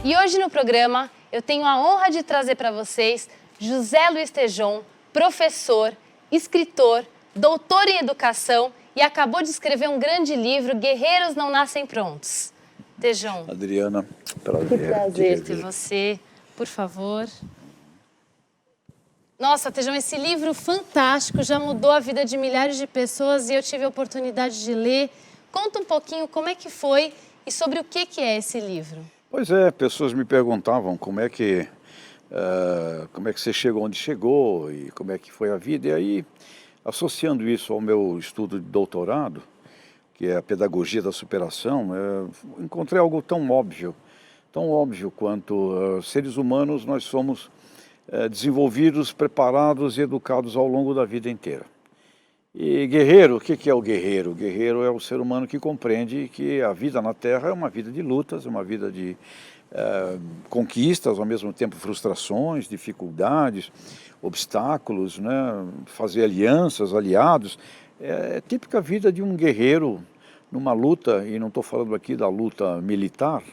E hoje no programa eu tenho a honra de trazer para vocês José Luiz Tejon, professor, escritor, doutor em educação e acabou de escrever um grande livro, Guerreiros Não Nascem Prontos. Tejon. Adriana, Que prazer ter você, por favor. Nossa, Tejon, esse livro fantástico já mudou a vida de milhares de pessoas e eu tive a oportunidade de ler. Conta um pouquinho como é que foi e sobre o que é esse livro. Pois é, pessoas me perguntavam como é que você chegou onde chegou e como é que foi a vida. E aí, associando isso ao meu estudo de doutorado, que é a pedagogia da superação, encontrei algo tão óbvio quanto seres humanos nós somos desenvolvidos, preparados e educados ao longo da vida inteira. E guerreiro, o que é o guerreiro? O guerreiro é o ser humano que compreende que a vida na Terra é uma vida de lutas, uma vida de conquistas, ao mesmo tempo frustrações, dificuldades, obstáculos, né? Fazer alianças, aliados. É típica vida de um guerreiro numa luta, e não estou falando aqui da luta militar,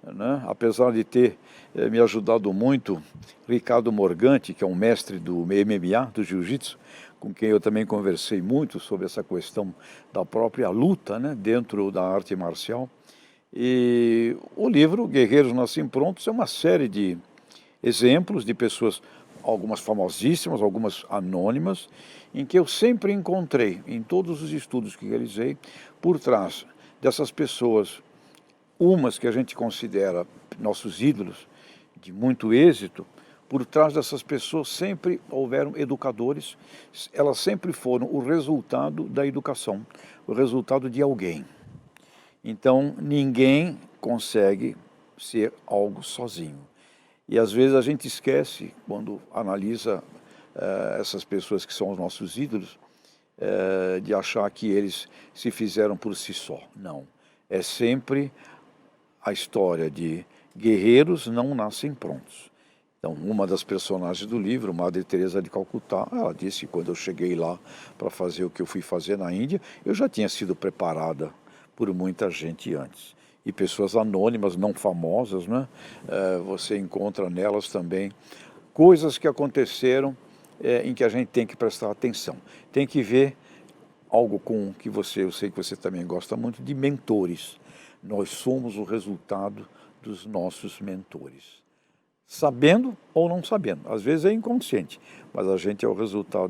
né? Apesar de ter me ajudado muito Ricardo Morganti, que é um mestre do MMA, do Jiu-Jitsu, com quem eu também conversei muito sobre essa questão da própria luta, né, dentro da arte marcial. E o livro Guerreiros Nascem Prontos é uma série de exemplos de pessoas, algumas famosíssimas, algumas anônimas, em que eu sempre encontrei, em todos os estudos que realizei, por trás dessas pessoas, umas que a gente considera nossos ídolos, de muito êxito, por trás dessas pessoas sempre houveram educadores, elas sempre foram o resultado da educação, o resultado de alguém. Então, ninguém consegue ser algo sozinho. E às vezes a gente esquece, quando analisa essas pessoas que são os nossos ídolos, de achar que eles se fizeram por si só. Não. É sempre a história de guerreiros não nascem prontos. Então, uma das personagens do livro, Madre Teresa de Calcutá, ela disse que quando eu cheguei lá para fazer o que eu fui fazer na Índia, eu já tinha sido preparada por muita gente antes. E pessoas anônimas, não famosas, né? Você encontra nelas também coisas que aconteceram em que a gente tem que prestar atenção. Tem que ver algo com que eu sei que você também gosta muito, de mentores. Nós somos o resultado dos nossos mentores. Sabendo ou não sabendo, às vezes é inconsciente, mas a gente é o resultado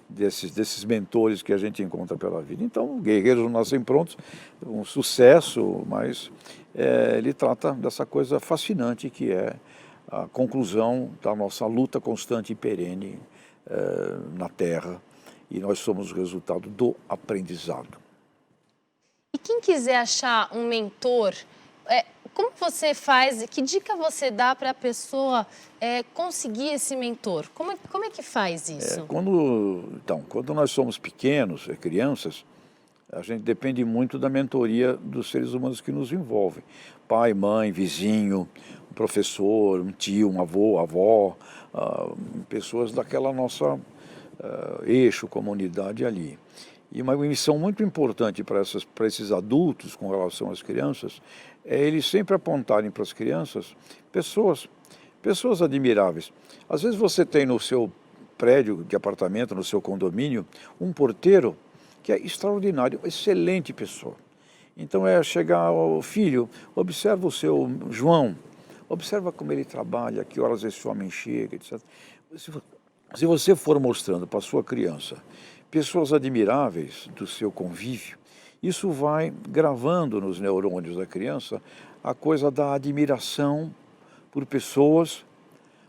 desses mentores que a gente encontra pela vida. Então, Guerreiros Não Nascem Prontos, um sucesso, mas ele trata dessa coisa fascinante que é a conclusão da nossa luta constante e perene na Terra, e nós somos o resultado do aprendizado. E quem quiser achar um mentor, como você faz, que dica você dá para a pessoa conseguir esse mentor? Como é que faz isso? Quando nós somos pequenos, crianças, a gente depende muito da mentoria dos seres humanos que nos envolvem. Pai, mãe, vizinho, um professor, um tio, um avô, avó, pessoas daquela nossa eixo, comunidade ali. E uma missão muito importante para esses adultos com relação às crianças é eles sempre apontarem para as crianças pessoas admiráveis. Às vezes você tem no seu prédio de apartamento, no seu condomínio, um porteiro que é extraordinário, excelente pessoa. Então chegar ao filho, observa o seu João, observa como ele trabalha, que horas esse homem chega, etc. Se você for mostrando para a sua criança pessoas admiráveis do seu convívio, isso vai gravando nos neurônios da criança a coisa da admiração por pessoas.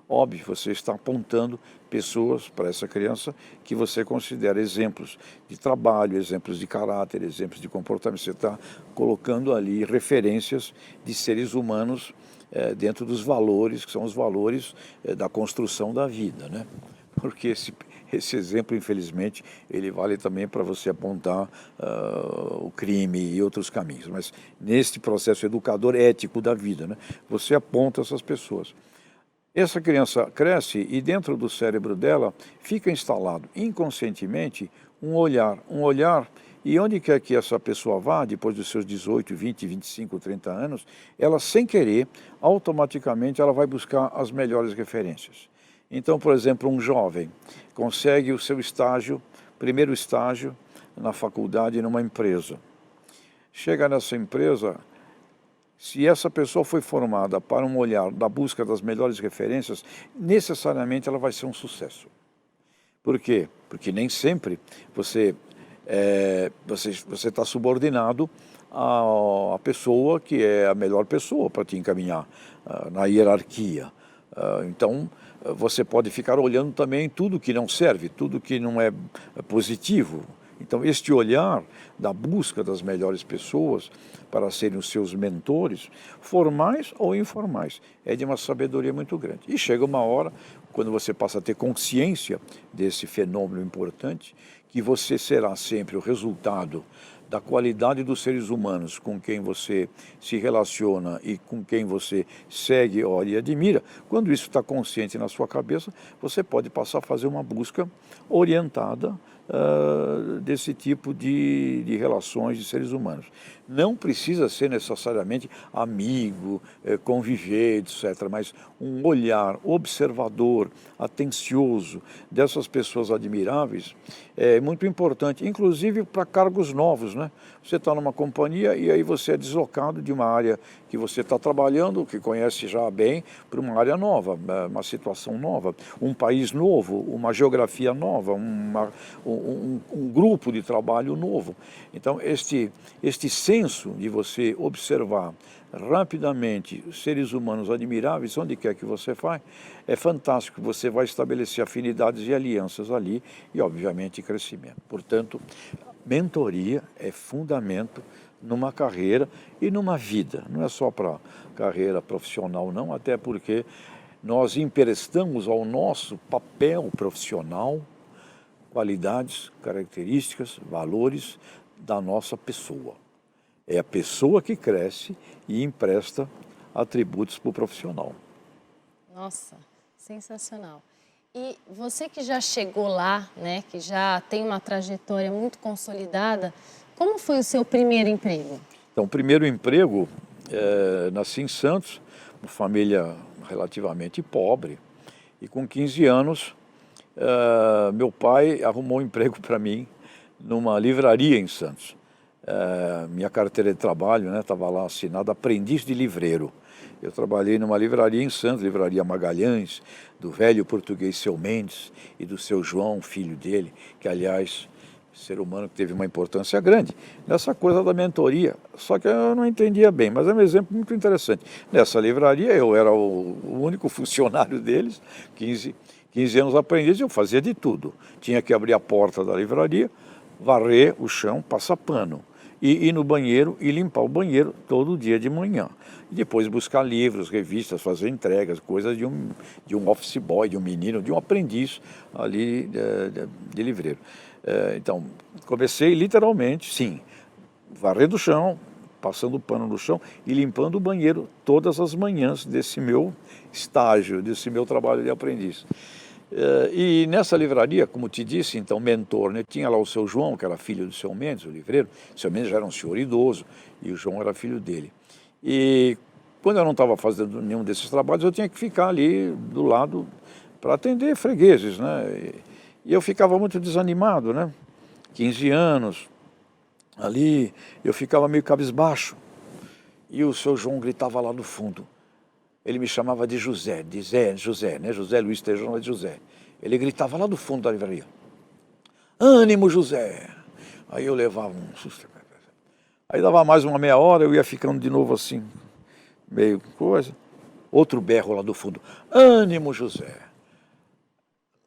Óbvio, você está apontando pessoas para essa criança que você considera exemplos de trabalho, exemplos de caráter, exemplos de comportamento. Você está colocando ali referências de seres humanos dentro dos valores, que são os valores da construção da vida, né? Porque esse exemplo, infelizmente, ele vale também para você apontar o crime e outros caminhos. Mas neste processo educador ético da vida, né, você aponta essas pessoas. Essa criança cresce e dentro do cérebro dela fica instalado inconscientemente um olhar E onde quer que essa pessoa vá, depois dos seus 18, 20, 25, 30 anos, ela sem querer, automaticamente ela vai buscar as melhores referências. Então, por exemplo, um jovem consegue o seu estágio, primeiro estágio na faculdade numa empresa. Chega nessa empresa, se essa pessoa foi formada para um olhar da busca das melhores referências, necessariamente ela vai ser um sucesso. Por quê? Porque nem sempre você está subordinado à pessoa que é a melhor pessoa para te encaminhar na hierarquia. Então, você pode ficar olhando também tudo que não serve, tudo que não é positivo. Então, este olhar da busca das melhores pessoas para serem os seus mentores, formais ou informais, é de uma sabedoria muito grande. E chega uma hora, quando você passa a ter consciência desse fenômeno importante, que você será sempre o resultado da qualidade dos seres humanos com quem você se relaciona e com quem você segue, olha e admira. Quando isso está consciente na sua cabeça, você pode passar a fazer uma busca orientada desse tipo de relações de seres humanos. Não precisa ser necessariamente amigo, conviver, etc., mas um olhar observador, atencioso dessas pessoas admiráveis é muito importante, inclusive para cargos novos, né? Você está numa companhia e aí você é deslocado de uma área que você está trabalhando, que conhece já bem, para uma área nova, uma situação nova, um país novo, uma geografia nova, um grupo de trabalho novo. Então, este senso de você observar rapidamente seres humanos admiráveis, onde quer que você vai, é fantástico. Você vai estabelecer afinidades e alianças ali e, obviamente, crescimento. Portanto, mentoria é fundamento numa carreira e numa vida. Não é só para carreira profissional, não, até porque nós emprestamos ao nosso papel profissional qualidades, características, valores da nossa pessoa. É a pessoa que cresce e empresta atributos para o profissional. Nossa, sensacional. E você que já chegou lá, né, que já tem uma trajetória muito consolidada, como foi o seu primeiro emprego? Então, o primeiro emprego, nasci em Santos, uma família relativamente pobre, e com 15 anos, meu pai arrumou um emprego para mim numa livraria em Santos. Minha carteira de trabalho, né, estava lá assinada aprendiz de livreiro. Eu trabalhei numa livraria em Santos, Livraria Magalhães, do velho português Seu Mendes e do seu João, filho dele, que, aliás, ser humano que teve uma importância grande nessa coisa da mentoria. Só que eu não entendia bem, mas é um exemplo muito interessante. Nessa livraria eu era o único funcionário deles, 15 anos aprendiz, eu fazia de tudo. Tinha que abrir a porta da livraria, varrer o chão, passar pano, e ir no banheiro e limpar o banheiro todo dia de manhã. E depois buscar livros, revistas, fazer entregas, coisas de um office boy, de um menino, de um aprendiz ali de livreiro. Então, comecei literalmente, sim, varrendo o chão, passando pano no chão e limpando o banheiro todas as manhãs desse meu estágio, desse meu trabalho de aprendiz. E nessa livraria, como te disse, então, mentor, né? Tinha lá o seu João, que era filho do seu Mendes, o livreiro. O seu Mendes já era um senhor idoso e o João era filho dele. E quando eu não estava fazendo nenhum desses trabalhos, eu tinha que ficar ali do lado para atender fregueses, né? E eu ficava muito desanimado, né? 15 anos, ali, eu ficava meio cabisbaixo. E o seu João gritava lá no fundo. Ele me chamava de José, José, né? José Luiz Tejão de José. Ele gritava lá do fundo da livraria. Ânimo, José! Aí eu levava um susto. Aí dava mais uma meia hora, eu ia ficando de novo assim, meio coisa. Outro berro lá do fundo. Ânimo, José!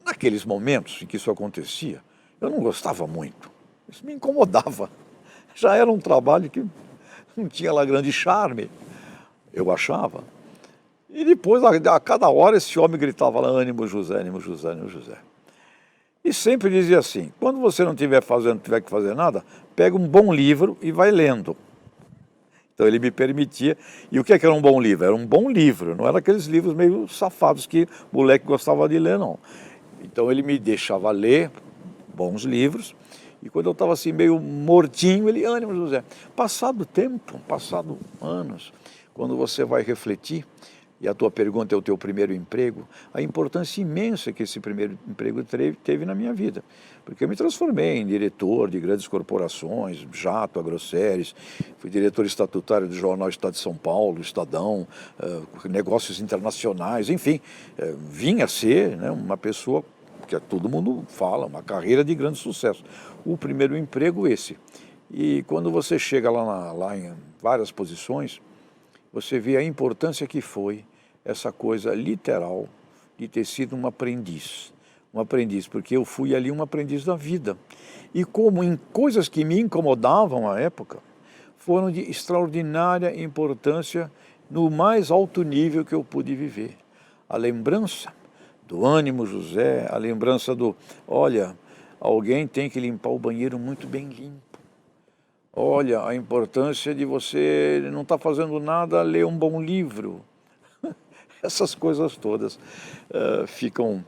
Naqueles momentos em que isso acontecia, eu não gostava muito. Isso me incomodava. Já era um trabalho que não tinha lá grande charme, eu achava. E depois, a cada hora, esse homem gritava lá, ânimo José, ânimo José, ânimo José. E sempre dizia assim, quando você não tiver que fazer nada, pega um bom livro e vai lendo. Então ele me permitia. E o que é que era um bom livro? Era um bom livro, não era aqueles livros meio safados que o moleque gostava de ler, não. Então ele me deixava ler bons livros E quando eu estava assim meio mortinho, ele, ânimo, José. Passado tempo, passado anos, quando você vai refletir, e a tua pergunta é o teu primeiro emprego, a importância imensa que esse primeiro emprego teve na minha vida. Porque eu me transformei em diretor de grandes corporações, Jato, Agroceres, fui diretor estatutário do jornal Estado de São Paulo, Estadão, negócios internacionais, enfim, vim a ser, né, uma pessoa que todo mundo fala, uma carreira de grande sucesso. O primeiro emprego esse. E quando você chega lá em várias posições, você vê a importância que foi essa coisa literal de ter sido um aprendiz, porque eu fui ali um aprendiz da vida. E como em coisas que me incomodavam à época, foram de extraordinária importância no mais alto nível que eu pude viver. A lembrança do ânimo José, a lembrança do, olha, alguém tem que limpar o banheiro muito bem limpo. Olha, a importância de você não estar fazendo nada, ler um bom livro. Essas coisas todas ficam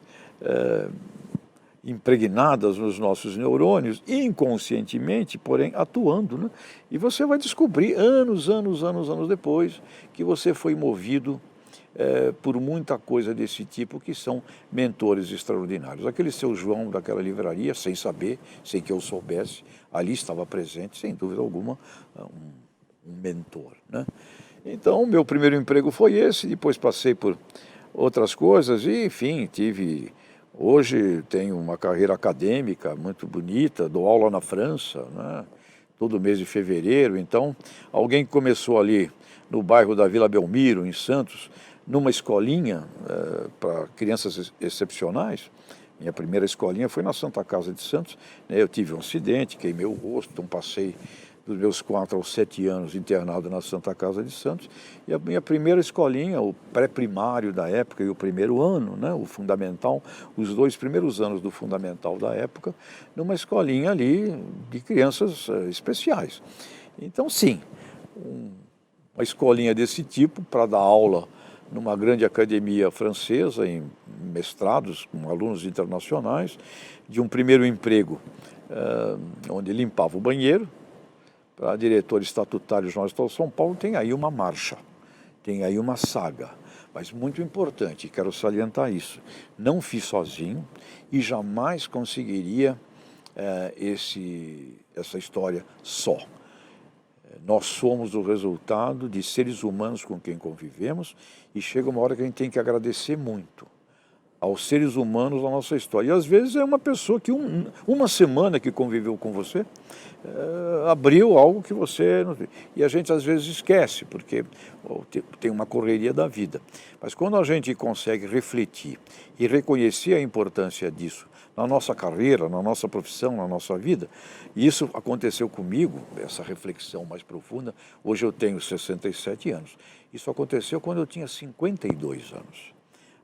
impregnadas nos nossos neurônios, inconscientemente, porém atuando, né? E você vai descobrir anos depois que você foi movido por muita coisa desse tipo, que são mentores extraordinários. Aquele seu João daquela livraria, sem saber, sem que eu soubesse, ali estava presente, sem dúvida alguma, um mentor, né? Então, meu primeiro emprego foi esse, depois passei por outras coisas e, enfim, hoje tenho uma carreira acadêmica muito bonita, dou aula na França, né? Todo mês de fevereiro. Então, alguém que começou ali no bairro da Vila Belmiro, em Santos, numa escolinha para crianças excepcionais. Minha primeira escolinha foi na Santa Casa de Santos, né? Eu tive um acidente, queimei o rosto, então passei dos meus 4 aos 7 anos internado na Santa Casa de Santos. E a minha primeira escolinha, o pré-primário da época e o primeiro ano, né, o fundamental, os 2 primeiros anos do fundamental da época, numa escolinha ali de crianças especiais. Então, sim, uma escolinha desse tipo para dar aula numa grande academia francesa, em mestrados com alunos internacionais, de um primeiro emprego onde limpava o banheiro. Para diretor estatutário do Jornal Estado de São Paulo, tem aí uma marcha, tem aí uma saga. Mas muito importante, quero salientar isso, não fiz sozinho e jamais conseguiria essa história só. Nós somos o resultado de seres humanos com quem convivemos e chega uma hora que a gente tem que agradecer muito aos seres humanos da nossa história. E às vezes é uma pessoa que uma semana que conviveu com você abriu algo que você não... E a gente às vezes esquece, porque tem uma correria da vida. Mas quando a gente consegue refletir e reconhecer a importância disso na nossa carreira, na nossa profissão, na nossa vida, e isso aconteceu comigo, essa reflexão mais profunda, hoje eu tenho 67 anos. Isso aconteceu quando eu tinha 52 anos.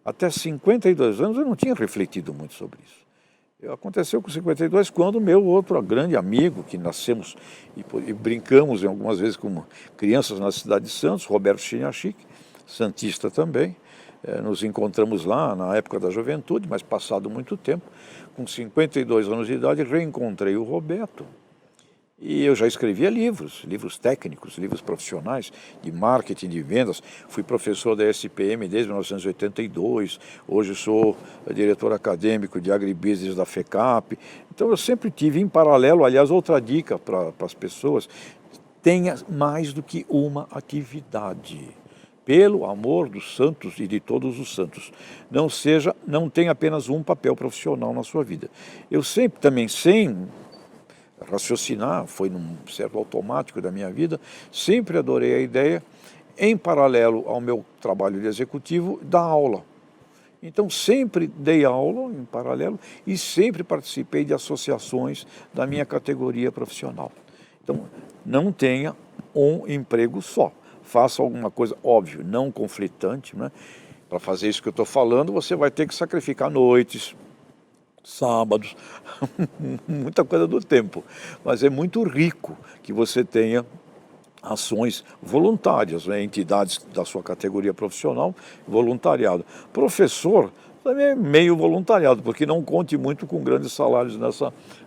Até 52 anos eu não tinha refletido muito sobre isso. Aconteceu com 52 quando meu outro grande amigo, que nascemos e brincamos algumas vezes como crianças na cidade de Santos, Roberto Chiniachik, santista também, nos encontramos lá na época da juventude, mas passado muito tempo, com 52 anos de idade, reencontrei o Roberto. E eu já escrevia livros técnicos, livros profissionais, de marketing, de vendas. Fui professor da SPM desde 1982, hoje sou diretor acadêmico de agribusiness da FECAP. Então eu sempre tive em paralelo, aliás, outra dica para as pessoas, tenha mais do que uma atividade. Pelo amor dos santos e de todos os santos. Não tenha apenas um papel profissional na sua vida. Eu sempre também, sem raciocinar, foi num certo automático da minha vida, sempre adorei a ideia, em paralelo ao meu trabalho de executivo, da aula. Então sempre dei aula em paralelo e sempre participei de associações da minha categoria profissional. Então não tenha um emprego só, faça alguma coisa, óbvio, não conflitante, né? Para fazer isso que eu estou falando, você vai ter que sacrificar noites, sábados, muita coisa do tempo, mas é muito rico que você tenha ações voluntárias, né? Entidades da sua categoria profissional, voluntariado. Professor Também é meio voluntariado, porque não conte muito com grandes salários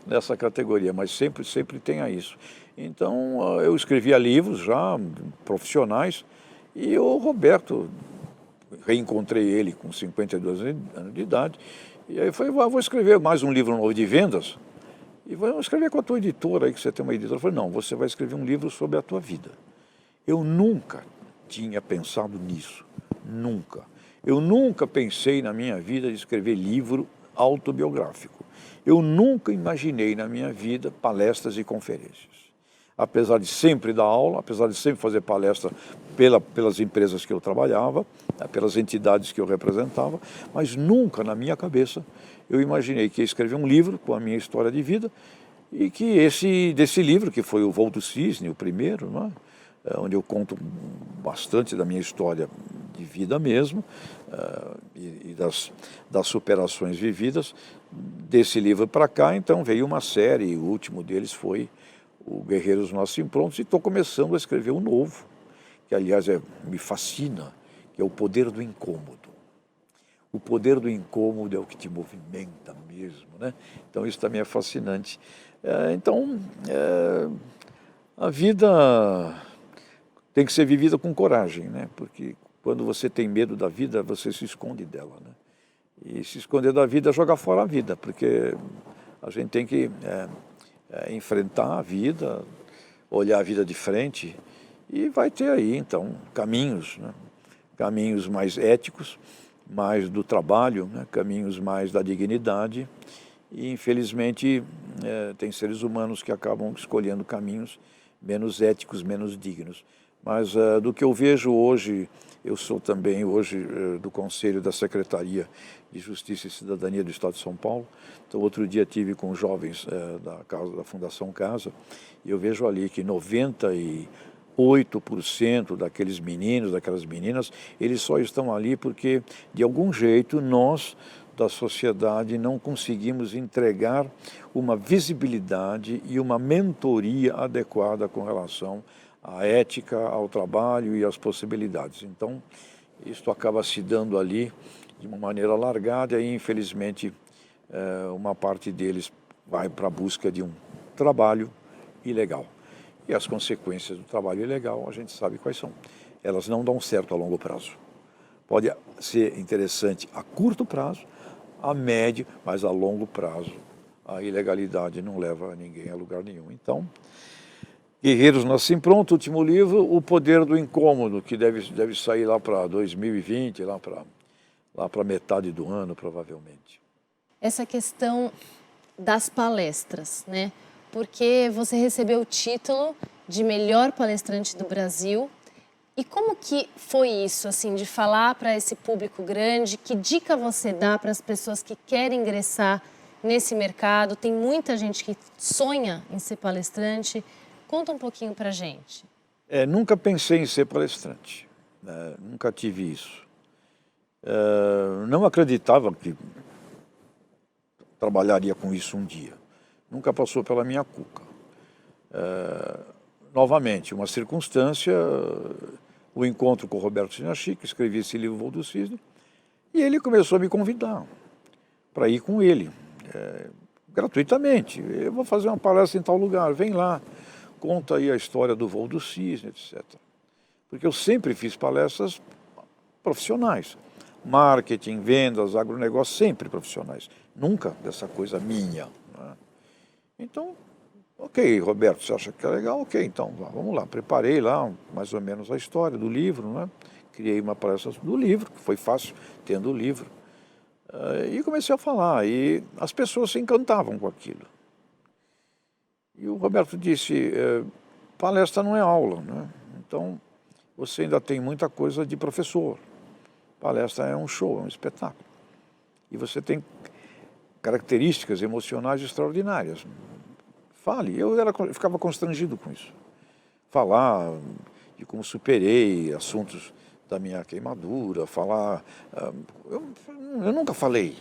nessa categoria, mas sempre tenha isso. Então, eu escrevia livros já profissionais e o Roberto, reencontrei ele com 52 anos de idade, e aí eu falei, vou escrever mais um livro novo de vendas, e vou escrever com a tua editora aí, que você tem uma editora. Eu falei, não, você vai escrever um livro sobre a tua vida. Eu nunca tinha pensado nisso, nunca. Eu nunca pensei na minha vida de escrever livro autobiográfico. Eu nunca imaginei na minha vida palestras e conferências. Apesar de sempre dar aula, apesar de sempre fazer palestra pelas empresas que eu trabalhava, pelas entidades que eu representava, mas nunca na minha cabeça eu imaginei que ia escrever um livro com a minha história de vida e que desse livro, que foi o Voo do Cisne, o primeiro, não é? Onde eu conto bastante da minha história de vida mesmo e das superações vividas. Desse livro para cá, então, veio uma série, e o último deles foi o Guerreiros Nascem Prontos, e estou começando a escrever um novo, que aliás me fascina, que é o poder do incômodo. O poder do incômodo é o que te movimenta mesmo, né? Então isso também é fascinante. A vida tem que ser vivida com coragem, né? Porque quando você tem medo da vida, você se esconde dela, né? E se esconder da vida é jogar fora a vida, porque a gente tem que enfrentar a vida, olhar a vida de frente, e vai ter aí, então, caminhos, né? Caminhos mais éticos, mais do trabalho, né? Caminhos mais da dignidade, e infelizmente tem seres humanos que acabam escolhendo caminhos menos éticos, menos dignos. Mas do que eu vejo hoje, eu sou também hoje do Conselho da Secretaria de Justiça e Cidadania do Estado de São Paulo. Então, outro dia tive com jovens da Fundação Casa, e eu vejo ali que 98% daqueles meninos, daquelas meninas, eles só estão ali porque, de algum jeito, nós da sociedade não conseguimos entregar uma visibilidade e uma mentoria adequada com relação à ética, ao trabalho e às possibilidades. Então, isso acaba se dando ali de uma maneira largada e, infelizmente, uma parte deles vai para a busca de um trabalho ilegal. E as consequências do trabalho ilegal, a gente sabe quais são. Elas não dão certo a longo prazo. Pode ser interessante a curto prazo, a médio, mas a longo prazo a ilegalidade não leva ninguém a lugar nenhum. Então, Guerreiros Nascem Prontos, último livro, O Poder do Incômodo, que deve sair lá para 2020, lá para metade do ano, provavelmente. Essa questão das palestras, né? Porque você recebeu o título de melhor palestrante do Brasil. E como que foi isso, assim, de falar para esse público grande? Que dica você dá para as pessoas que querem ingressar nesse mercado? Tem muita gente que sonha em ser palestrante. Conta um pouquinho para a gente. Nunca pensei em ser palestrante, né? Nunca tive isso. Não acreditava que trabalharia com isso um dia. Nunca passou pela minha cuca. Novamente, uma circunstância, o encontro com o Roberto Chinachique, escrevi esse livro Voo do Cisne, e ele começou a me convidar para ir com ele, gratuitamente. Eu vou fazer uma palestra em tal lugar, vem lá, conta aí a história do Voo do Cisne, etc. Porque eu sempre fiz palestras profissionais, marketing, vendas, agronegócio, sempre profissionais, nunca dessa coisa minha, né? Então, ok, Roberto, você acha que é legal? Ok, então vamos lá. Preparei lá mais ou menos a história do livro, né? Criei uma palestra do livro, que foi fácil tendo o livro. E comecei a falar, e as pessoas se encantavam com aquilo. E o Roberto disse, palestra não é aula, né? Então você ainda tem muita coisa de professor. Palestra é um show, é um espetáculo. E você tem características emocionais extraordinárias. Fale, eu ficava constrangido com isso. Falar de como superei assuntos da minha queimadura, falar... Eu nunca falei.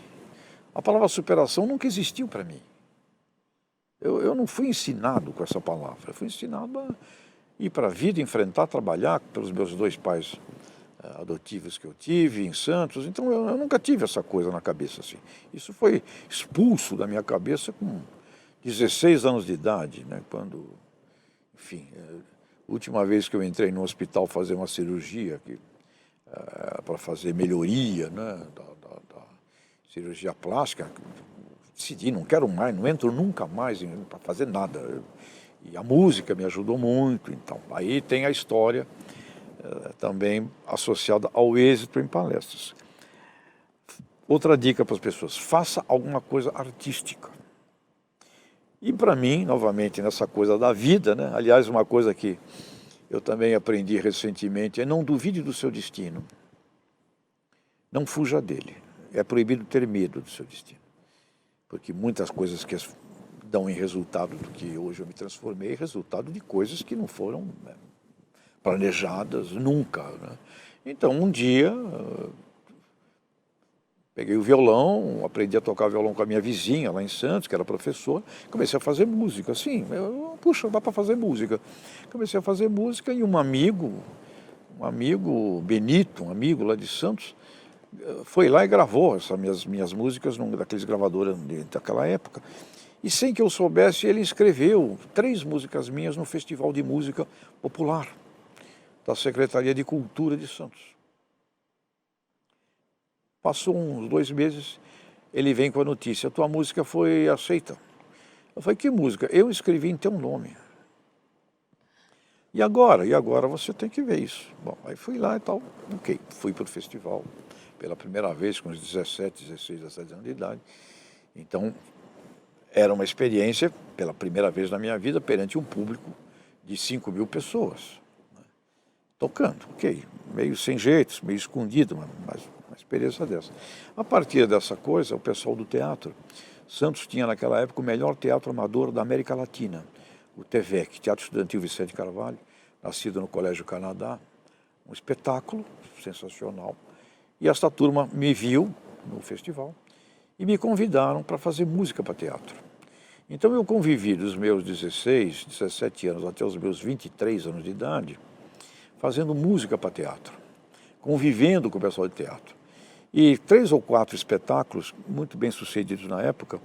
A palavra superação nunca existiu para mim. Eu não fui ensinado com essa palavra. Eu fui ensinado a ir para a vida, enfrentar, trabalhar pelos meus dois pais adotivos que eu tive em Santos, então eu nunca tive essa coisa na cabeça assim. Isso foi expulso da minha cabeça com 16 anos de idade, né, quando, enfim, a última vez que eu entrei no hospital fazer uma cirurgia para fazer melhoria, né, da cirurgia plástica, decidi, não quero mais, não entro nunca mais para fazer nada. E a música me ajudou muito, então aí tem a história também associada ao êxito em palestras. Outra dica para as pessoas, faça alguma coisa artística. E para mim, novamente, nessa coisa da vida, né? Aliás, uma coisa que eu também aprendi recentemente é não duvide do seu destino. Não fuja dele. É proibido ter medo do seu destino. Porque muitas coisas que dão em resultado do que hoje eu me transformei, resultado de coisas que não foram, né, planejadas nunca, né? Então, um dia, peguei o violão, aprendi a tocar violão com a minha vizinha lá em Santos, que era professora, comecei a fazer música, assim, puxa, dá para fazer música. Comecei a fazer música e um amigo Benito, um amigo lá de Santos, foi lá e gravou essas minhas músicas daqueles gravadores daquela época. E sem que eu soubesse, ele inscreveu 3 músicas minhas no Festival de Música Popular da Secretaria de Cultura de Santos. Passou uns 2 meses, ele vem com a notícia, a tua música foi aceita. Eu falei, que música? Eu escrevi em teu nome. E agora? E agora você tem que ver isso. Bom, aí fui lá e tal, ok, fui para o festival pela primeira vez com uns 17, 16, 17 anos de idade. Então, era uma experiência, pela primeira vez na minha vida, perante um público de 5.000 pessoas. Tocando, ok, meio sem jeito, meio escondido, mas uma experiência dessa. A partir dessa coisa, o pessoal do teatro, Santos tinha naquela época o melhor teatro amador da América Latina, o TEVEC, Teatro Estudantil Vicente Carvalho, nascido no Colégio Canadá, um espetáculo sensacional. E esta turma me viu no festival e me convidaram para fazer música para teatro. Então eu convivi dos meus 16, 17 anos até os meus 23 anos de idade, fazendo música para teatro, convivendo com o pessoal de teatro. E 3 ou 4 espetáculos, muito bem sucedidos na época,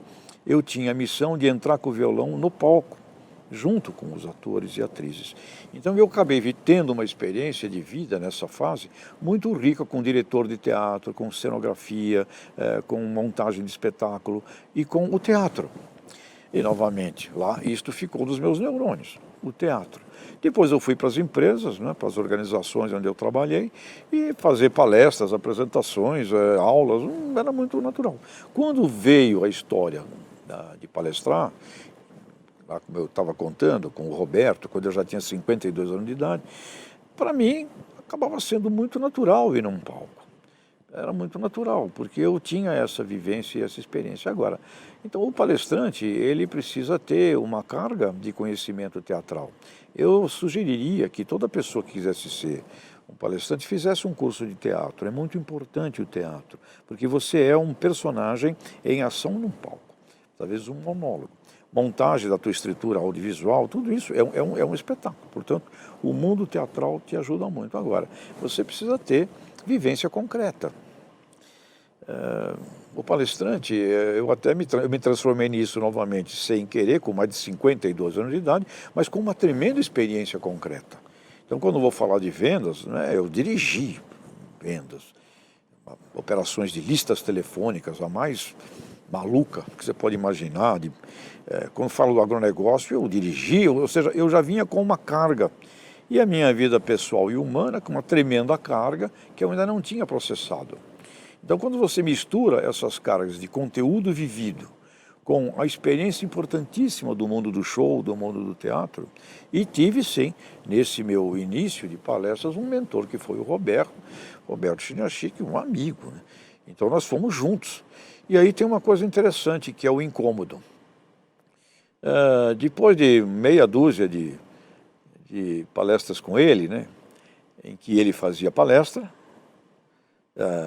eu tinha a missão de entrar com o violão no palco, junto com os atores e atrizes. Então eu acabei tendo uma experiência de vida nessa fase muito rica com diretor de teatro, com cenografia, com montagem de espetáculo e com o teatro. E novamente, lá isto ficou dos meus neurônios, o teatro. Depois eu fui para as empresas, né, para as organizações onde eu trabalhei, e fazer palestras, apresentações, aulas, era muito natural. Quando veio a história de palestrar, lá como eu estava contando, com o Roberto, quando eu já tinha 52 anos de idade, para mim acabava sendo muito natural ir num palco. Era muito natural, porque eu tinha essa vivência e essa experiência. Agora, então o palestrante, ele precisa ter uma carga de conhecimento teatral. Eu sugeriria que toda pessoa que quisesse ser um palestrante fizesse um curso de teatro. É muito importante o teatro, porque você é um personagem em ação num palco, talvez um monólogo. Montagem da tua estrutura audiovisual, tudo isso é um espetáculo. Portanto, o mundo teatral te ajuda muito. Agora, você precisa ter vivência concreta. O palestrante, eu me transformei nisso novamente, sem querer, com mais de 52 anos de idade, mas com uma tremenda experiência concreta. Então, quando eu vou falar de vendas, né, eu dirigi vendas, operações de listas telefônicas, a mais maluca que você pode imaginar. Quando falo do agronegócio, eu dirigi, ou seja, eu já vinha com uma carga. E a minha vida pessoal e humana com uma tremenda carga que eu ainda não tinha processado. Então, quando você mistura essas cargas de conteúdo vivido com a experiência importantíssima do mundo do show, do mundo do teatro, e tive, sim, nesse meu início de palestras, um mentor que foi o Roberto Chiniachik, um amigo, né? Então, nós fomos juntos. E aí tem uma coisa interessante, que é o incômodo. Depois de meia dúzia de palestras com ele, né, em que ele fazia palestra,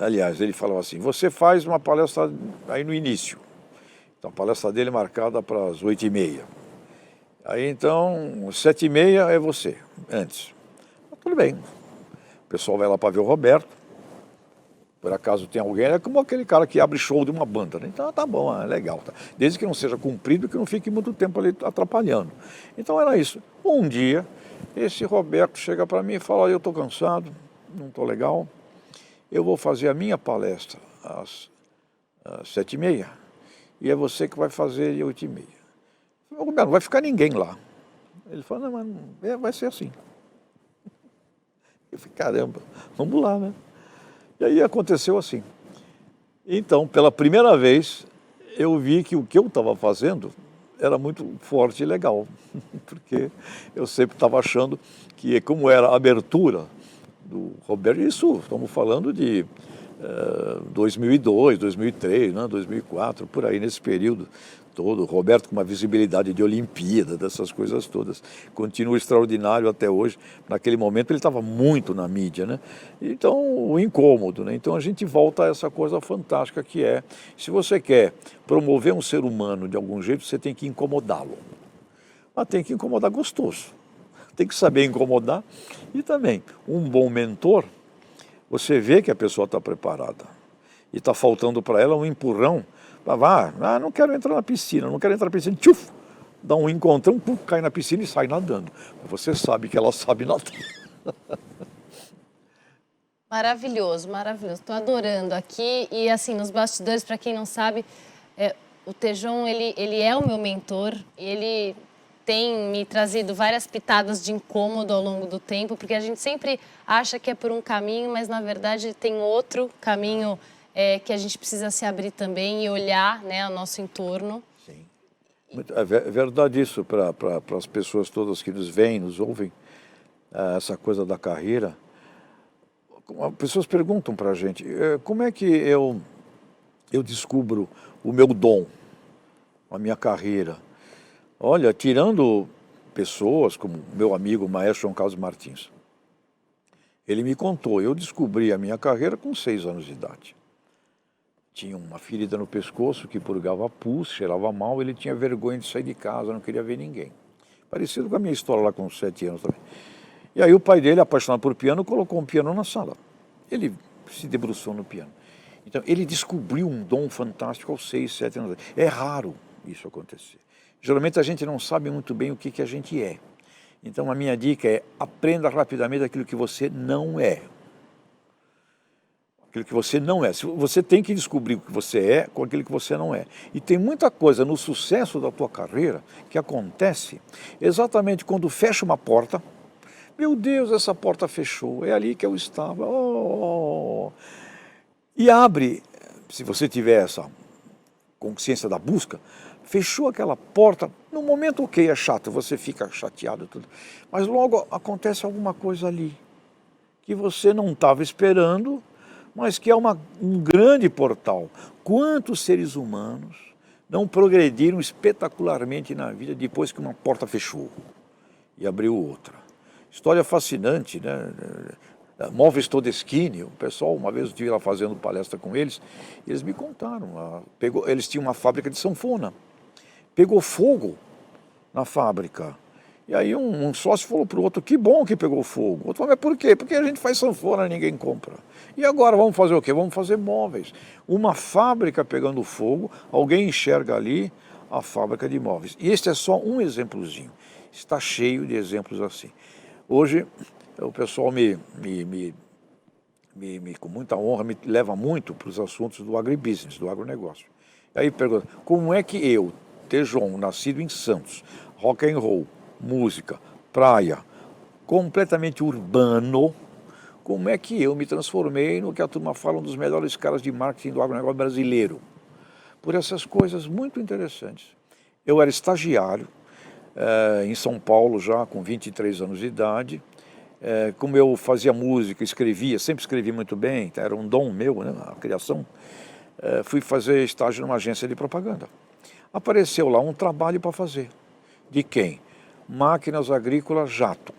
aliás, ele falava assim, você faz uma palestra aí no início. Então, a palestra dele é marcada para as 8h30. Aí, então, 7h30 é você, antes. Tudo bem. pessoal vai lá para ver o Roberto, por acaso tem alguém, é como aquele cara que abre show de uma banda, né? Então tá bom, é legal, tá? Desde que não seja cumprido, que não fique muito tempo ali atrapalhando. Então era isso. Um dia, esse Roberto chega para mim e fala, olha, eu estou cansado, não estou legal, eu vou fazer a minha palestra às 7h30, e é você que vai fazer às 8h30. Roberto, não vai ficar ninguém lá. Ele falou, não, mas vai ser assim. Eu falei, caramba, vamos lá, né? E aí aconteceu assim. Então, pela primeira vez, eu vi que o que eu estava fazendo era muito forte e legal. Porque eu sempre estava achando que, como era a abertura do Roberto, isso estamos falando de 2002, 2003, né, 2004, por aí, nesse período todo. Roberto com uma visibilidade de Olimpíada, dessas coisas todas. Continua extraordinário até hoje. Naquele momento ele estava muito na mídia, né? Então, o incômodo, né? Então a gente volta a essa coisa fantástica que é, se você quer promover um ser humano de algum jeito, você tem que incomodá-lo. Mas tem que incomodar gostoso. Tem que saber incomodar. E também, um bom mentor, você vê que a pessoa está preparada. E está faltando para ela um empurrão. Não quero entrar na piscina, não quero entrar na piscina. Tchuf, dá um encontrão, puf, cai na piscina e sai nadando. Você sabe que ela sabe nadar. Maravilhoso, maravilhoso. Estou adorando aqui. E assim, nos bastidores, para quem não sabe, o Tejon, ele é o meu mentor. Ele tem me trazido várias pitadas de incômodo ao longo do tempo, porque a gente sempre acha que é por um caminho, mas na verdade tem outro caminho que a gente precisa se abrir também e olhar, né, ao nosso entorno. Sim. É verdade isso para as pessoas todas que nos veem, nos ouvem, essa coisa da carreira. As pessoas perguntam para a gente, como é que eu descubro o meu dom, a minha carreira? Olha, tirando pessoas como meu amigo o maestro João Carlos Martins, ele me contou, eu descobri a minha carreira com 6 anos de idade. Tinha uma ferida no pescoço que purgava pus, cheirava mal, ele tinha vergonha de sair de casa, não queria ver ninguém. Parecido com a minha história lá com 7 anos também. E aí o pai dele, apaixonado por piano, colocou um piano na sala. Ele se debruçou no piano. Então, ele descobriu um dom fantástico aos 6, 7 anos. É raro isso acontecer. Geralmente a gente não sabe muito bem o que a gente é. Então a minha dica é, aprenda rapidamente aquilo que você não é. Aquilo que você não é. Você tem que descobrir o que você é com aquilo que você não é. E tem muita coisa no sucesso da tua carreira que acontece exatamente quando fecha uma porta. Meu Deus, essa porta fechou, é ali que eu estava. E abre, se você tiver essa consciência da busca, fechou aquela porta, no momento ok, é chato, você fica chateado, tudo. Mas logo acontece alguma coisa ali, que você não estava esperando, mas que é um grande portal. Quantos seres humanos não progrediram espetacularmente na vida depois que uma porta fechou e abriu outra? História fascinante, né? Móveis Todeschini, o pessoal, uma vez eu estive lá fazendo palestra com eles, e eles me contaram, eles tinham uma fábrica de sanfona, pegou fogo na fábrica, e aí um sócio falou para o outro, que bom que pegou fogo. O outro falou, mas por quê? Porque a gente faz sanfona e ninguém compra. E agora vamos fazer o quê? Vamos fazer móveis. Uma fábrica pegando fogo, alguém enxerga ali a fábrica de móveis. E este é só um exemplozinho, está cheio de exemplos assim. Hoje, o pessoal com muita honra, me leva muito para os assuntos do agribusiness, do agronegócio. Aí pergunta, como é que eu, Tejon, nascido em Santos, rock and roll, música, praia, completamente urbano, como é que eu me transformei no que a turma fala, um dos melhores caras de marketing do agronegócio brasileiro? Por essas coisas muito interessantes. Eu era estagiário, em São Paulo já com 23 anos de idade, como eu fazia música, escrevia, sempre escrevi muito bem, era um dom meu, né, a criação, fui fazer estágio numa agência de propaganda. Apareceu lá um trabalho para fazer. De quem? Máquinas Agrícolas Jato.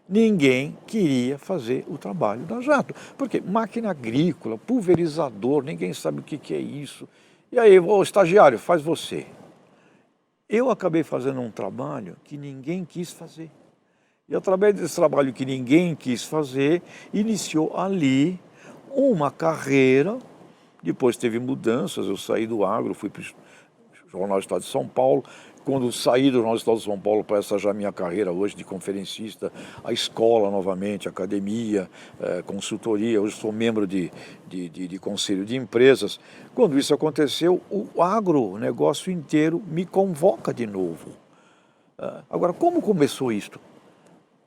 Ninguém queria fazer o trabalho da Jato, porque máquina agrícola, pulverizador, ninguém sabe o que é isso. E aí, o estagiário, faz você. Eu acabei fazendo um trabalho que ninguém quis fazer. E através desse trabalho que ninguém quis fazer, iniciou ali uma carreira. Depois teve mudanças, eu saí do agro, fui para o Jornal do Estado de São Paulo. Quando saí do Jornal do Estado de São Paulo para essa já minha carreira hoje de conferencista, a escola novamente, academia, consultoria, hoje sou membro de conselho de empresas. Quando isso aconteceu, o agronegócio inteiro me convoca de novo. Agora, como começou isto?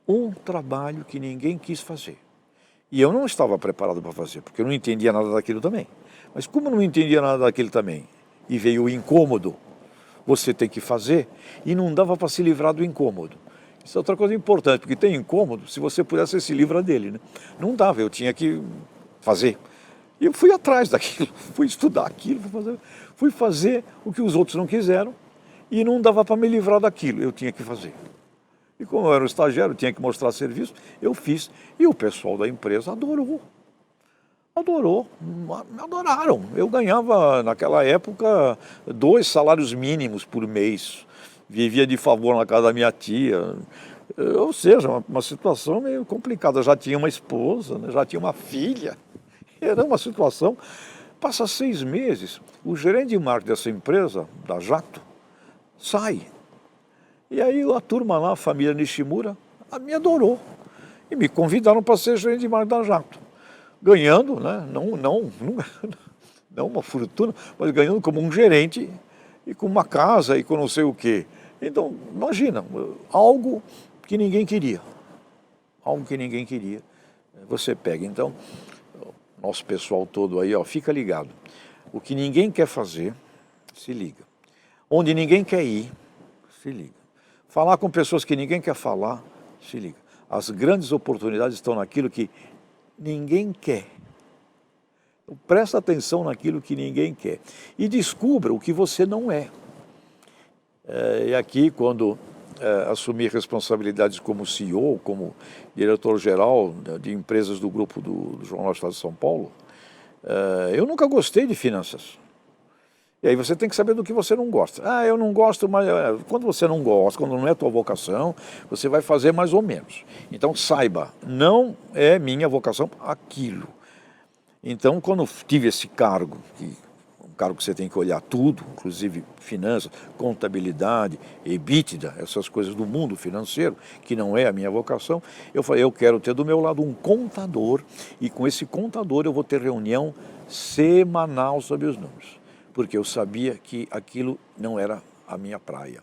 Um trabalho que ninguém quis fazer. E eu não estava preparado para fazer, porque eu não entendia nada daquilo também. Mas como eu não entendia nada daquilo também, e veio o incômodo, você tem que fazer, e não dava para se livrar do incômodo. Isso é outra coisa importante, porque tem incômodo, se você pudesse, você se livra dele, né? Não dava, eu tinha que fazer. E eu fui atrás daquilo, fui estudar aquilo, fui fazer o que os outros não quiseram, e não dava para me livrar daquilo, eu tinha que fazer. E como eu era um estagiário, tinha que mostrar serviço, eu fiz, e o pessoal da empresa adorou. Me adoraram. Eu ganhava, naquela época, 2 salários mínimos por mês. Vivia de favor na casa da minha tia. Ou seja, uma situação meio complicada. Eu já tinha uma esposa, né? Já tinha uma filha. Era uma situação. Passa 6 meses, o gerente de marketing dessa empresa, da Jacto, sai. E aí a turma lá, a família Nishimura, me adorou. E me convidaram para ser gerente de marketing da Jacto. Ganhando, né? Não uma fortuna, mas ganhando como um gerente e com uma casa e com não sei o quê. Então, imagina, algo que ninguém queria. Algo que ninguém queria. Você pega, então, nosso pessoal todo aí, ó, fica ligado. O que ninguém quer fazer, se liga. Onde ninguém quer ir, se liga. Falar com pessoas que ninguém quer falar, se liga. As grandes oportunidades estão naquilo que ninguém quer. Então, presta atenção naquilo que ninguém quer. E descubra o que você não é. E aqui, quando assumi responsabilidades como CEO, como diretor-geral de empresas do grupo do Jornal do Estado de São Paulo, eu nunca gostei de finanças. E aí você tem que saber do que você não gosta. Eu não gosto, mas quando você não gosta, quando não é a tua vocação, você vai fazer mais ou menos. Então saiba, não é minha vocação aquilo. Então quando eu tive esse cargo, um cargo que você tem que olhar tudo, inclusive finanças, contabilidade, EBITDA, essas coisas do mundo financeiro, que não é a minha vocação, eu falei, eu quero ter do meu lado um contador, e com esse contador eu vou ter reunião semanal sobre os números. Porque eu sabia que aquilo não era a minha praia.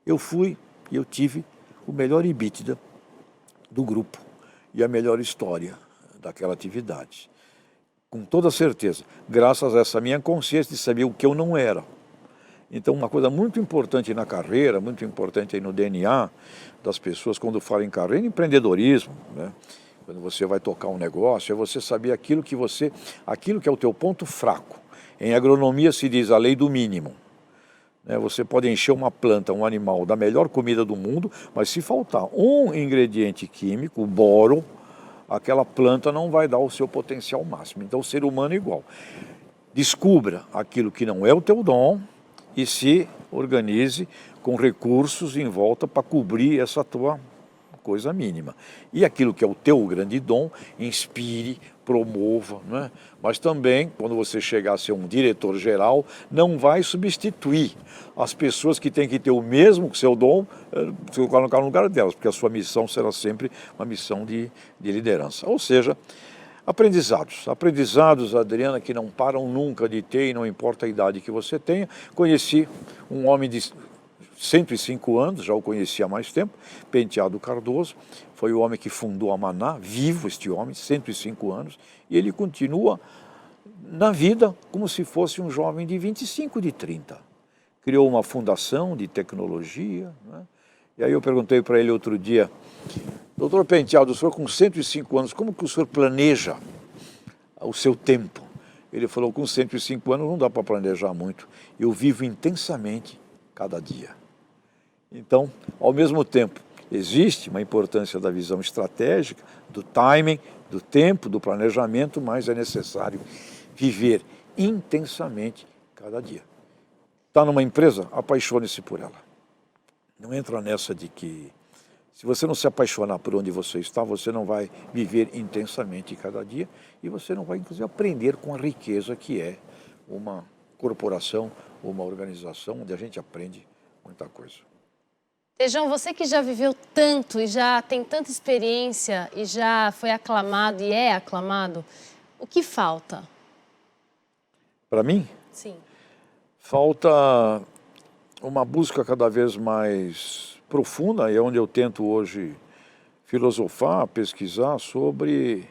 Eu fui e eu tive o melhor EBITDA do grupo e a melhor história daquela atividade. Com toda certeza, graças a essa minha consciência de saber o que eu não era. Então, uma coisa muito importante na carreira, muito importante aí no DNA das pessoas, quando falam em carreira, em empreendedorismo, né? Quando você vai tocar um negócio, é você saber aquilo que é o teu ponto fraco. Em agronomia se diz a lei do mínimo. Você pode encher uma planta, um animal, da melhor comida do mundo, mas se faltar um ingrediente químico, o boro, aquela planta não vai dar o seu potencial máximo. Então o ser humano é igual. Descubra aquilo que não é o teu dom e se organize com recursos em volta para cobrir essa tua coisa mínima. E aquilo que é o teu grande dom, inspire, promova, né? Mas também, quando você chegar a ser um diretor-geral, não vai substituir as pessoas que têm que ter o mesmo seu dom, se colocar no lugar delas, porque a sua missão será sempre uma missão de liderança. Ou seja, aprendizados, Adriana, que não param nunca de ter, e não importa a idade que você tenha. Conheci um homem de 105 anos, já o conheci há mais tempo, Penteado Cardoso, foi o homem que fundou a Maná, vivo este homem, 105 anos, e ele continua na vida como se fosse um jovem de 25, de 30. Criou uma fundação de tecnologia, né? E aí eu perguntei para ele outro dia, doutor Penteado, o senhor com 105 anos, como que o senhor planeja o seu tempo? Ele falou, com 105 anos não dá para planejar muito, eu vivo intensamente cada dia. Então, ao mesmo tempo, existe uma importância da visão estratégica, do timing, do tempo, do planejamento, mas é necessário viver intensamente cada dia. Está numa empresa? Apaixone-se por ela. Não entra nessa de que Se você não se apaixonar por onde você está, você não vai viver intensamente cada dia e você não vai, inclusive, aprender com a riqueza que é uma corporação, uma organização onde a gente aprende muita coisa. Tejão, você que já viveu tanto e já tem tanta experiência e já foi aclamado e é aclamado, o que falta? Para mim, Sim. falta uma busca cada vez mais profunda, e é onde eu tento hoje filosofar, pesquisar sobre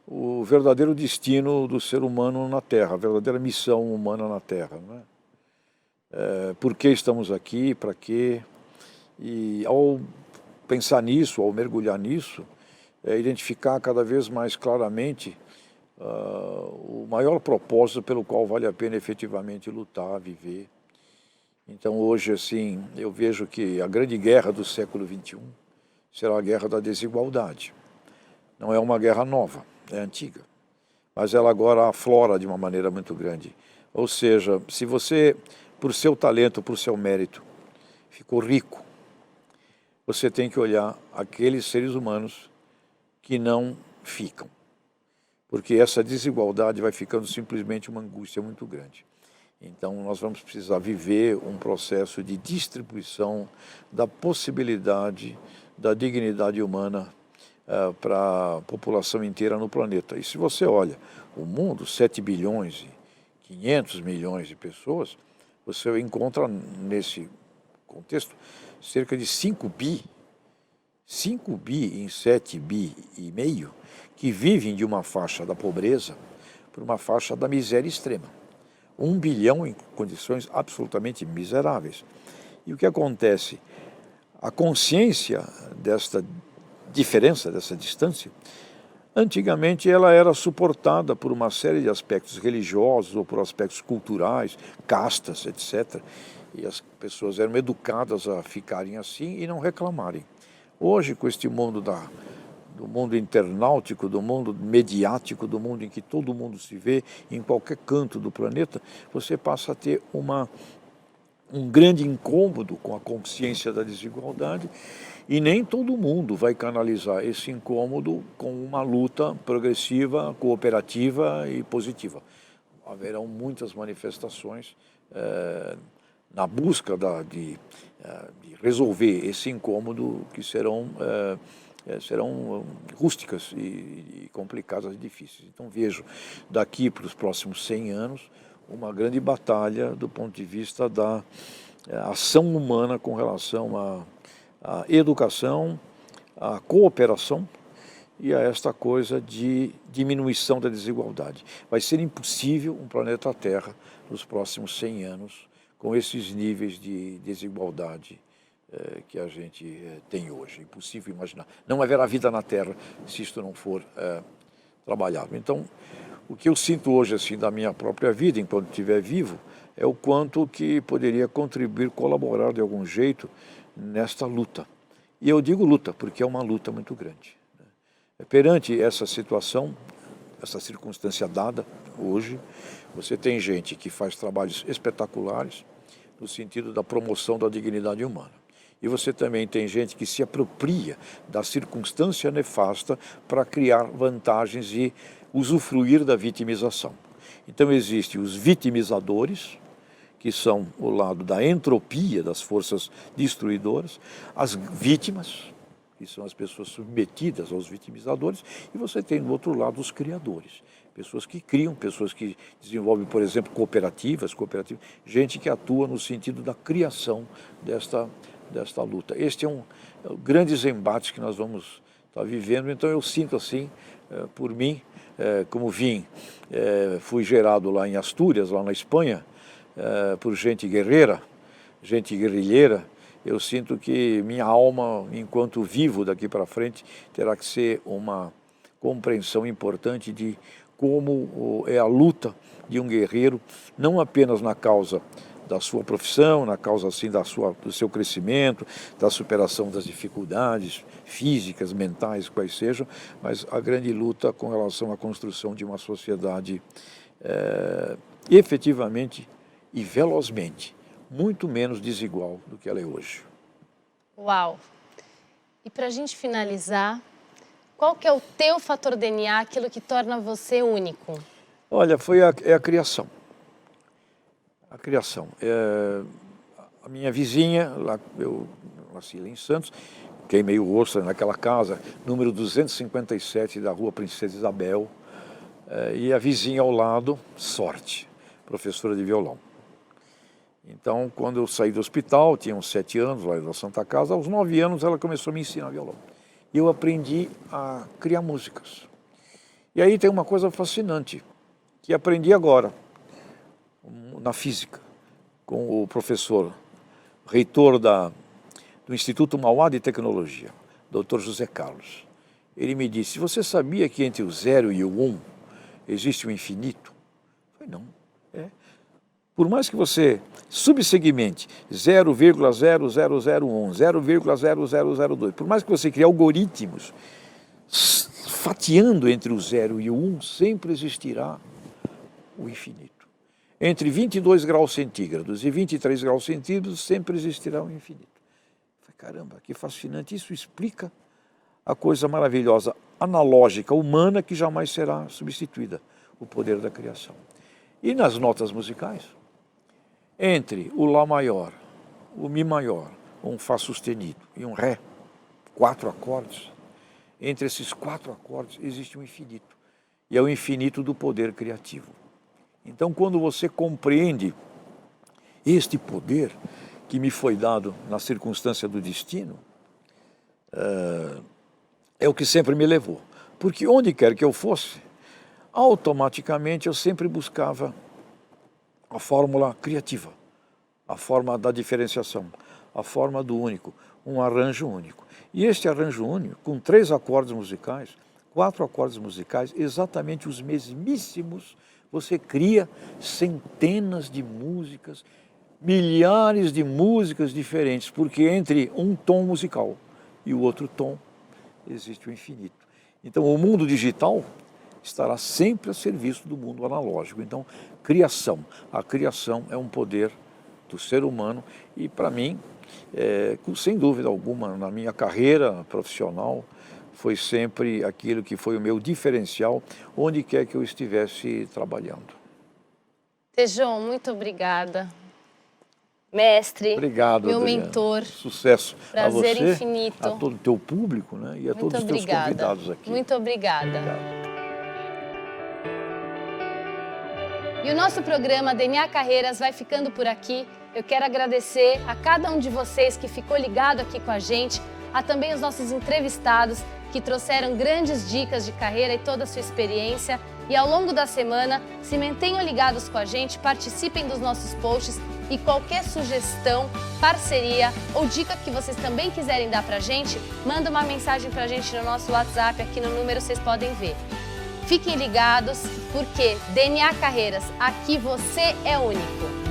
o verdadeiro destino do ser humano na Terra, a verdadeira missão humana na Terra, né? Por que estamos aqui, para quê? E ao pensar nisso, ao mergulhar nisso, identificar cada vez mais claramente o maior propósito pelo qual vale a pena efetivamente lutar, viver. Então hoje, assim, eu vejo que a grande guerra do século XXI será a guerra da desigualdade. Não é uma guerra nova, é antiga, mas ela agora aflora de uma maneira muito grande. Ou seja, se você, por seu talento, por seu mérito, ficou rico, você tem que olhar aqueles seres humanos que não ficam. Porque essa desigualdade vai ficando simplesmente uma angústia muito grande. Então, nós vamos precisar viver um processo de distribuição da possibilidade da dignidade humana para a população inteira no planeta. E se você olha o mundo, 7 bilhões e 500 milhões de pessoas, você encontra nesse contexto cerca de 5 bi em 7 bi e meio, que vivem de uma faixa da pobreza para uma faixa da miséria extrema. 1 bilhão em condições absolutamente miseráveis. E o que acontece? A consciência desta diferença, dessa distância, antigamente ela era suportada por uma série de aspectos religiosos ou por aspectos culturais, castas, etc. E as pessoas eram educadas a ficarem assim e não reclamarem. Hoje, com este mundo do mundo internautico, do mundo mediático, do mundo em que todo mundo se vê em qualquer canto do planeta, você passa a ter um grande incômodo com a consciência da desigualdade e nem todo mundo vai canalizar esse incômodo com uma luta progressiva, cooperativa e positiva. Haverão muitas manifestações na busca de resolver esse incômodo que serão rústicas e complicadas e difíceis. Então vejo daqui para os próximos 100 anos uma grande batalha do ponto de vista da ação humana com relação à educação, à cooperação e a esta coisa de diminuição da desigualdade. Vai ser impossível um planeta Terra nos próximos 100 anos com esses níveis de desigualdade que a gente tem hoje. É impossível imaginar. Não haverá vida na Terra se isto não for trabalhado. Então, o que eu sinto hoje assim da minha própria vida, enquanto estiver vivo, é o quanto que poderia contribuir, colaborar de algum jeito nesta luta. E eu digo luta, porque é uma luta muito grande. Perante essa situação, essa circunstância dada hoje, você tem gente que faz trabalhos espetaculares no sentido da promoção da dignidade humana. E você também tem gente que se apropria da circunstância nefasta para criar vantagens e usufruir da vitimização. Então existem os vitimizadores, que são o lado da entropia das forças destruidoras, as vítimas, que são as pessoas submetidas aos vitimizadores, e você tem do outro lado os criadores, pessoas que criam, pessoas que desenvolvem, por exemplo, cooperativas, gente que atua no sentido da criação desta luta. Este é um grandes embates que nós vamos estar vivendo, então eu sinto assim, por mim, como fui gerado lá em Astúrias, lá na Espanha, por gente guerreira, gente guerrilheira, eu sinto que minha alma, enquanto vivo daqui para frente, terá que ser uma compreensão importante de como é a luta de um guerreiro, não apenas na causa da sua profissão, na causa assim do seu crescimento, da superação das dificuldades físicas, mentais, quais sejam, mas a grande luta com relação à construção de uma sociedade efetivamente e velozmente muito menos desigual do que ela é hoje. Uau! E para a gente finalizar, qual que é o teu fator DNA, aquilo que torna você único? Olha, é a criação. A criação. A minha vizinha, lá, eu nasci lá em Santos, queimei o osso naquela casa, número 257 da Rua Princesa Isabel, e a vizinha ao lado, Sorte, professora de violão. Então, quando eu saí do hospital, tinha uns 7 anos, lá da Santa Casa, aos 9 anos ela começou a me ensinar violão. E eu aprendi a criar músicas. E aí tem uma coisa fascinante, que aprendi agora, na física, com o professor, reitor do Instituto Mauá de Tecnologia, Dr. José Carlos. Ele me disse, você sabia que entre o 0 e o 1 existe o infinito? Eu falei, não. Por mais que você subsegmente 0,0001, 0,0002, por mais que você crie algoritmos fatiando entre o 0 e o 1, sempre existirá o infinito. Entre 22 graus centígrados e 23 graus centígrados sempre existirá o infinito. Eu falei, caramba, que fascinante, isso explica a coisa maravilhosa, analógica, humana, que jamais será substituída, o poder da criação. E nas notas musicais, entre o Lá maior, o Mi maior, um Fá sustenido e um Ré, 4 acordes, entre esses 4 acordes existe um infinito. E é o infinito do poder criativo. Então, quando você compreende este poder que me foi dado na circunstância do destino, é o que sempre me levou. Porque onde quer que eu fosse, automaticamente eu sempre buscava a fórmula criativa, a forma da diferenciação, a forma do único, um arranjo único. E este arranjo único, com 3 acordes musicais, 4 acordes musicais, exatamente os mesmíssimos, você cria centenas de músicas, milhares de músicas diferentes, porque entre um tom musical e o outro tom existe o infinito. Então o mundo digital estará sempre a serviço do mundo analógico. Então, a criação é um poder do ser humano e, para mim, sem dúvida alguma, na minha carreira profissional, foi sempre aquilo que foi o meu diferencial, onde quer que eu estivesse trabalhando. Tejon, muito obrigada. Mestre, obrigado, meu Adriana. mentor. Sucesso a você, prazer infinito. a todo o teu público, né? E a Muito todos os teus obrigada. convidados aqui. Muito obrigada. Obrigado. E o nosso programa DNA Carreiras vai ficando por aqui. Eu quero agradecer a cada um de vocês que ficou ligado aqui com a gente, a também os nossos entrevistados que trouxeram grandes dicas de carreira e toda a sua experiência. E ao longo da semana, se mantenham ligados com a gente, participem dos nossos posts e qualquer sugestão, parceria ou dica que vocês também quiserem dar pra gente, manda uma mensagem pra gente no nosso WhatsApp, aqui no número vocês podem ver. Fiquem ligados, porque DNA Carreiras, aqui você é único.